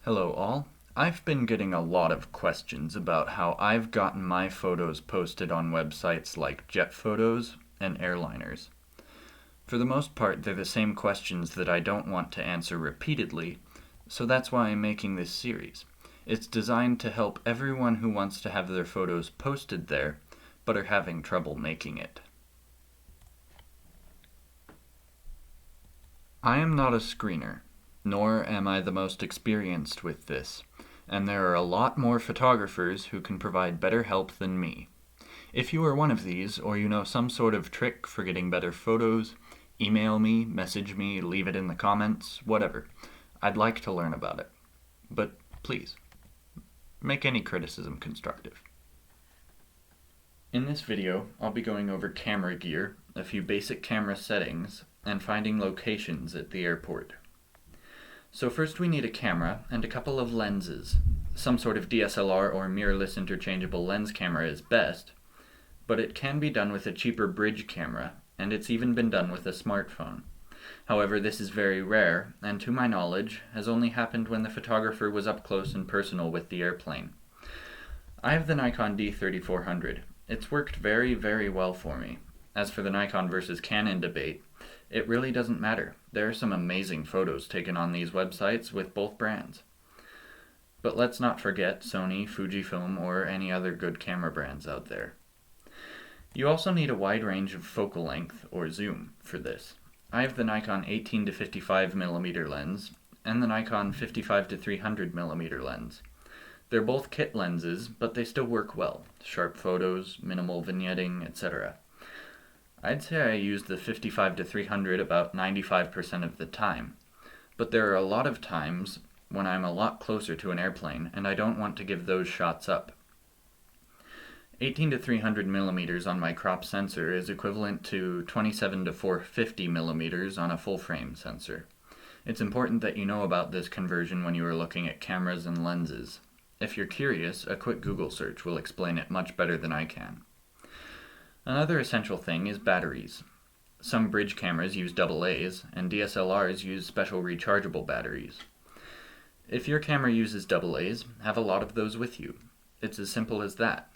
Hello all. I've been getting a lot of questions about how I've gotten my photos posted on websites like Jet Photos and Airliners. For the most part, they're the same questions that I don't want to answer repeatedly, so that's why I'm making this series. It's designed to help everyone who wants to have their photos posted there, but are having trouble making it. I am not a screener, nor am I the most experienced with this, and there are a lot more photographers who can provide better help than me. If you are one of these, or you know some sort of trick for getting better photos, email me, message me, leave it in the comments, whatever. I'd like to learn about it. But please, make any criticism constructive. In this video, I'll be going over camera gear, a few basic camera settings, and finding locations at the airport. So first we need a camera and a couple of lenses. Some sort of DSLR or mirrorless interchangeable lens camera is best, but it can be done with a cheaper bridge camera, and it's even been done with a smartphone. However, this is very rare, and to my knowledge, has only happened when the photographer was up close and personal with the airplane. I have the Nikon D3400. It's worked very, very well for me. As for the Nikon versus Canon debate, it really doesn't matter. There are some amazing photos taken on these websites with both brands. But let's not forget Sony, Fujifilm, or any other good camera brands out there. You also need a wide range of focal length, or zoom, for this. I have the Nikon 18 to 55mm lens, and the Nikon 55 to 300mm lens. They're both kit lenses, but they still work well. Sharp photos, minimal vignetting, etc. I'd say I use the 55 to 300 about 95% of the time, but there are a lot of times when I'm a lot closer to an airplane and I don't want to give those shots up. 18 to 300 millimeters on my crop sensor is equivalent to 27 to 450 millimeters on a full frame sensor. It's important that you know about this conversion when you are looking at cameras and lenses. If you're curious, a quick Google search will explain it much better than I can. Another essential thing is batteries. Some bridge cameras use AA's, and DSLRs use special rechargeable batteries. If your camera uses AA's, have a lot of those with you. It's as simple as that.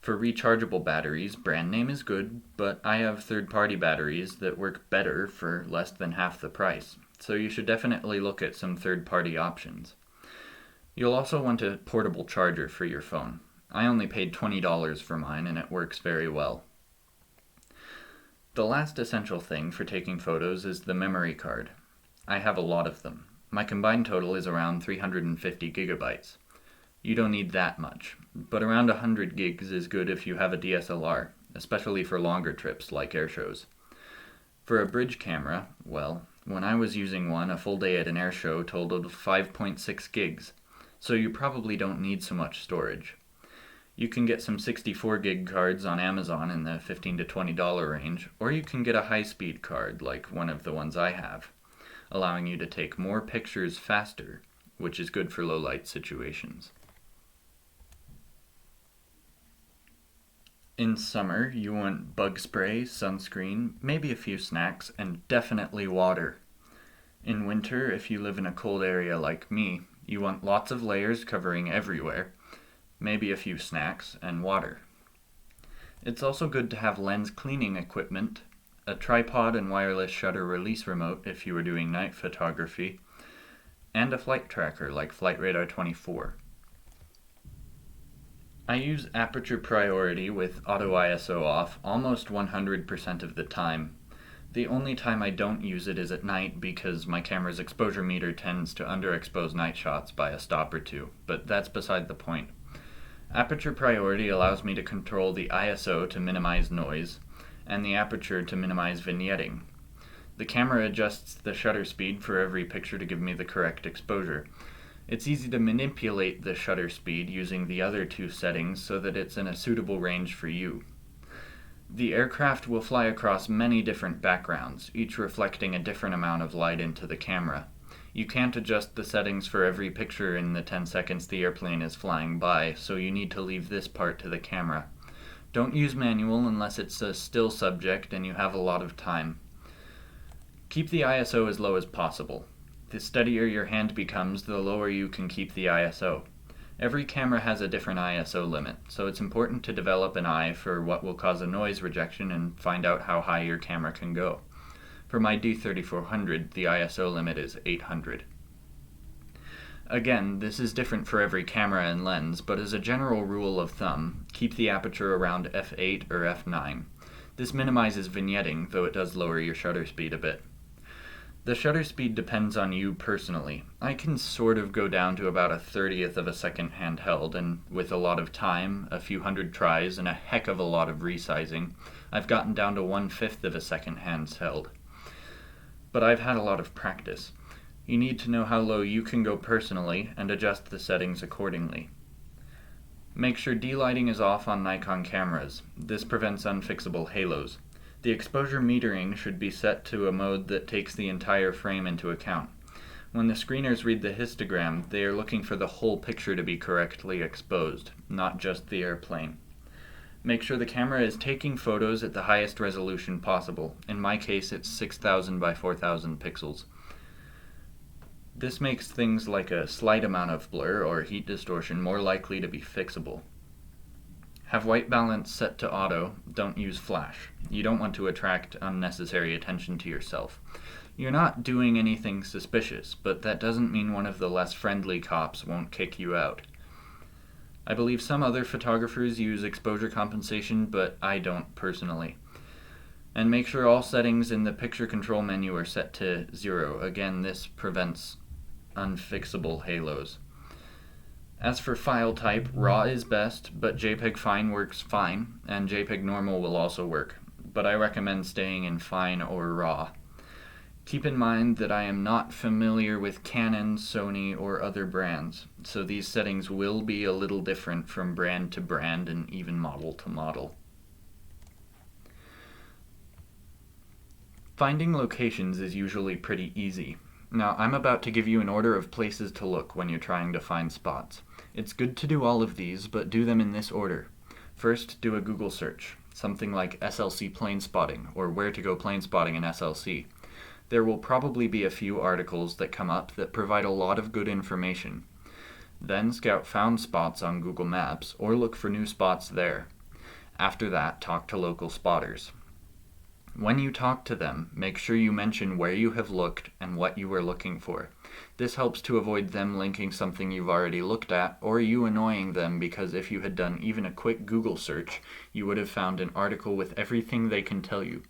For rechargeable batteries, brand name is good, but I have third-party batteries that work better for less than half the price, so you should definitely look at some third-party options. You'll also want a portable charger for your phone. I only paid $20 for mine, and it works very well. The last essential thing for taking photos is the memory card. I have a lot of them. My combined total is around 350 gigabytes. You don't need that much, but around 100 gigs is good if you have a DSLR, especially for longer trips like air shows. For a bridge camera, well, when I was using one, a full day at an air show totaled 5.6 gigs, so you probably don't need so much storage. You can get some 64 gig cards on Amazon in the $15 to $20 range, or you can get a high-speed card like one of the ones I have, allowing you to take more pictures faster, which is good for low-light situations. In summer, you want bug spray, sunscreen, maybe a few snacks, and definitely water. In winter, if you live in a cold area like me, you want lots of layers covering everywhere, maybe a few snacks, and water. It's also good to have lens cleaning equipment, a tripod and wireless shutter release remote if you are doing night photography, and a flight tracker like Flight Radar 24. I use aperture priority with auto ISO off almost 100% of the time. The only time I don't use it is at night because my camera's exposure meter tends to underexpose night shots by a stop or two, but that's beside the point. Aperture priority allows me to control the ISO to minimize noise, and the aperture to minimize vignetting. The camera adjusts the shutter speed for every picture to give me the correct exposure. It's easy to manipulate the shutter speed using the other two settings so that it's in a suitable range for you. The aircraft will fly across many different backgrounds, each reflecting a different amount of light into the camera. You can't adjust the settings for every picture in the 10 seconds the airplane is flying by, so you need to leave this part to the camera. Don't use manual unless it's a still subject and you have a lot of time. Keep the ISO as low as possible. The steadier your hand becomes, the lower you can keep the ISO. Every camera has a different ISO limit, so it's important to develop an eye for what will cause a noise rejection and find out how high your camera can go. For my D3400, the ISO limit is 800. Again, this is different for every camera and lens, but as a general rule of thumb, keep the aperture around f8 or f9. This minimizes vignetting, though it does lower your shutter speed a bit. The shutter speed depends on you personally. I can sort of go down to about 1/30th of a second handheld, and with a lot of time, a few hundred tries, and a heck of a lot of resizing, I've gotten down to 1/5 of a second handheld. But I've had a lot of practice. You need to know how low you can go personally and adjust the settings accordingly. Make sure D-lighting is off on Nikon cameras. This prevents unfixable halos. The exposure metering should be set to a mode that takes the entire frame into account. When the screeners read the histogram, they are looking for the whole picture to be correctly exposed, not just the airplane. Make sure the camera is taking photos at the highest resolution possible. In my case, it's 6000 by 4000 pixels. This makes things like a slight amount of blur or heat distortion more likely to be fixable. Have white balance set to auto, don't use flash. You don't want to attract unnecessary attention to yourself. You're not doing anything suspicious, but that doesn't mean one of the less friendly cops won't kick you out. I believe some other photographers use exposure compensation, but I don't personally. And make sure all settings in the picture control menu are set to 0. Again, this prevents unfixable halos. As for file type, RAW is best, but JPEG Fine works fine, and JPEG Normal will also work, but I recommend staying in Fine or RAW. Keep in mind that I am not familiar with Canon, Sony, or other brands, so these settings will be a little different from brand to brand and even model to model. Finding locations is usually pretty easy. Now, I'm about to give you an order of places to look when you're trying to find spots. It's good to do all of these, but do them in this order. First, do a Google search, something like SLC plane spotting or where to go plane spotting in SLC. There will probably be a few articles that come up that provide a lot of good information. Then scout found spots on Google Maps or look for new spots there. After that, talk to local spotters. When you talk to them, make sure you mention where you have looked and what you were looking for. This helps to avoid them linking something you've already looked at, or you annoying them because if you had done even a quick Google search, you would have found an article with everything they can tell you.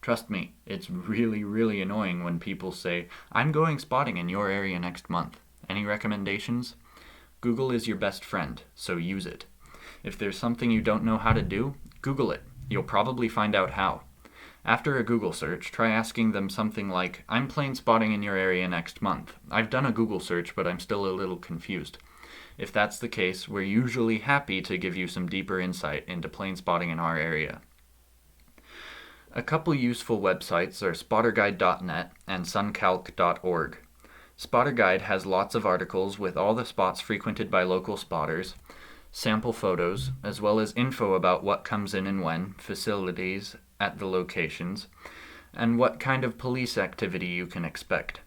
Trust me, it's really annoying when people say, "I'm going spotting in your area next month. Any recommendations?" Google is your best friend, so use it. If there's something you don't know how to do, Google it. You'll probably find out how. After a Google search, try asking them something like, "I'm plane spotting in your area next month. I've done a Google search, but I'm still a little confused." If that's the case, we're usually happy to give you some deeper insight into plane spotting in our area. A couple useful websites are spotterguide.net and suncalc.org. SpotterGuide has lots of articles with all the spots frequented by local spotters, sample photos, as well as info about what comes in and when, facilities at the locations, and what kind of police activity you can expect.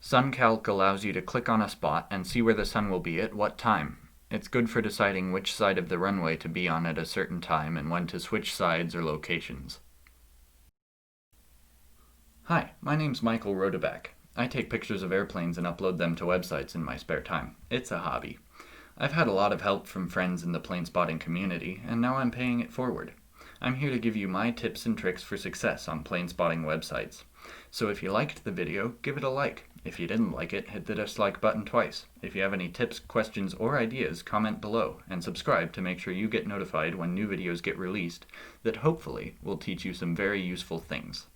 SunCalc allows you to click on a spot and see where the sun will be at what time. It's good for deciding which side of the runway to be on at a certain time and when to switch sides or locations. Hi, my name's Michael Rodeback. I take pictures of airplanes and upload them to websites in my spare time. It's a hobby. I've had a lot of help from friends in the plane spotting community, and now I'm paying it forward. I'm here to give you my tips and tricks for success on plane spotting websites. So if you liked the video, give it a like. If you didn't like it, hit the dislike button twice. If you have any tips, questions, or ideas, comment below, and subscribe to make sure you get notified when new videos get released that hopefully will teach you some very useful things.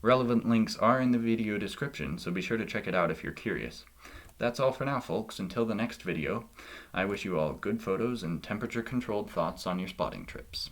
Relevant links are in the video description, so be sure to check it out if you're curious. That's all for now, folks. Until the next video, I wish you all good photos and temperature-controlled thoughts on your spotting trips.